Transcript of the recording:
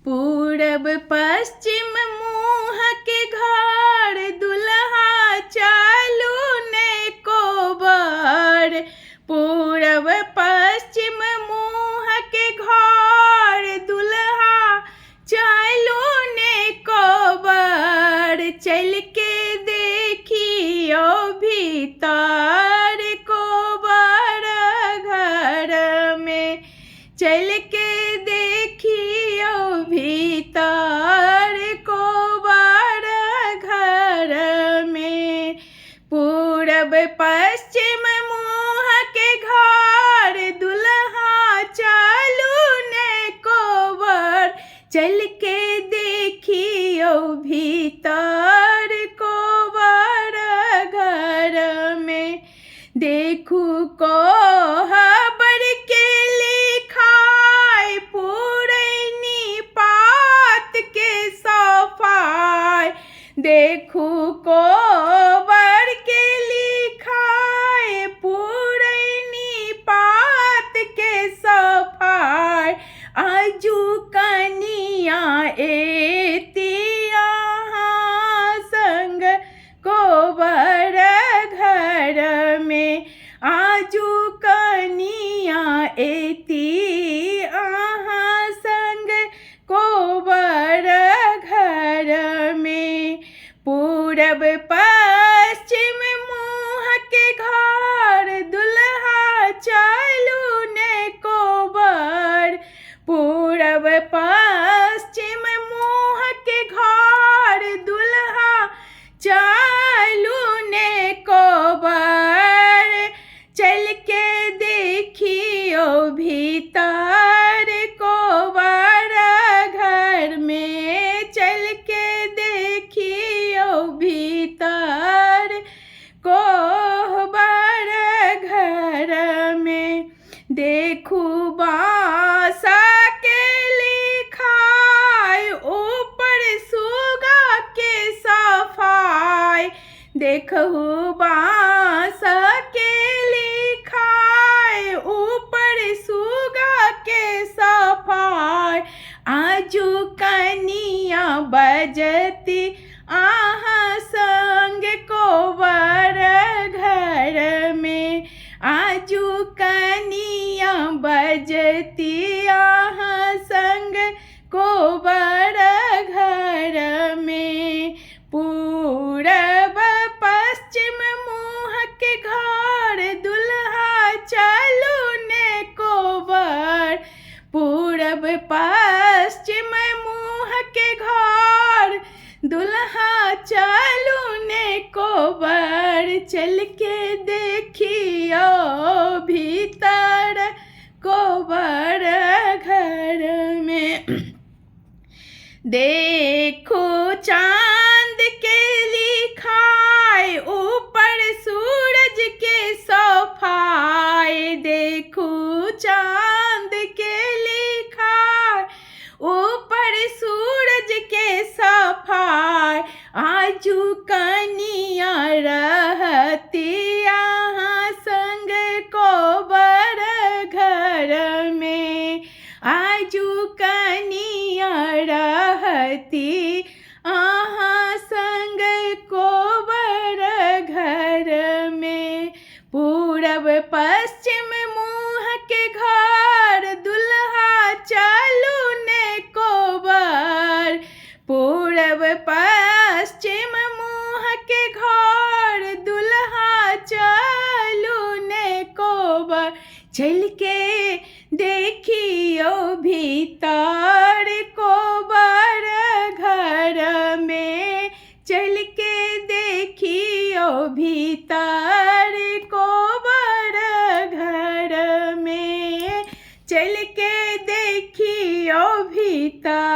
पूरब पश्चिम मुँह के घर दुल्हा चालू ने कोबर। पूरब पश्चिम मुँह के घर दुल्हा चालू ने कोबर। चल के देखियो भीतर कोबर घर में। चल के देखियो भीतर कोबर घर में। पूरब पश्चिम मुँह के घर दुल्हा चालू ने कोबर। चल के देखियो भीतर कोबर घर में। देखू कोहबर के लिखाई पुरैनी पात के सफाई। देखू कोहबर के लिखाई पुरैनी पात के सफाई। आजू कनिया एतिया संग कोबर घर में। आजू कनिया एती आहाँ संग कोबर घर में। पूरब पश्चिम मुँह के घर दुल्हा चालू ने कोबर। पूरब पश्चिम मुँह के घर दुल्हा चालू ने कोबर। चल के देखियो भीतर कोबर घर में। चल के देखियो भीतर कोबर घर में। देखू बासा के लिखाई ऊपर सुगा के सफाई। देखू बासा के लिखाई ऊपर सुगा के सफाई। आजू कनिया बजती आहाँ संग कोबर घर में। आजू कनिया बजती आहाँ संग कोबर घर में। पूरब पश्चिम मुँह के घर दुल्हा चालू ने कोबर। पूरब पश्चिम मुँह के घर दुल्हा चालू ने कोबर। चल के देखियो भीतर कोबर घर में। देखो चांद के लिखाई ऊपर सूरज के सफाई। देखो चांद के लिखाई ऊपर सूरज के सफाई। आजू कनिया रहती आहाँ संग कोबर घर में। आजू कनिया रहती आहाँ संग कोबर घर में। पूरब पश्चिम मुँह के घर दुल्हा चालू ने कोबर। पूरब पश्चिम मुँह के घर दुल्हा चालू ने कोबर। चल के देखियो भीतर कोबर घर में। चल के देखियो भीतर कोबर घर में। चल के देखियो भीतर।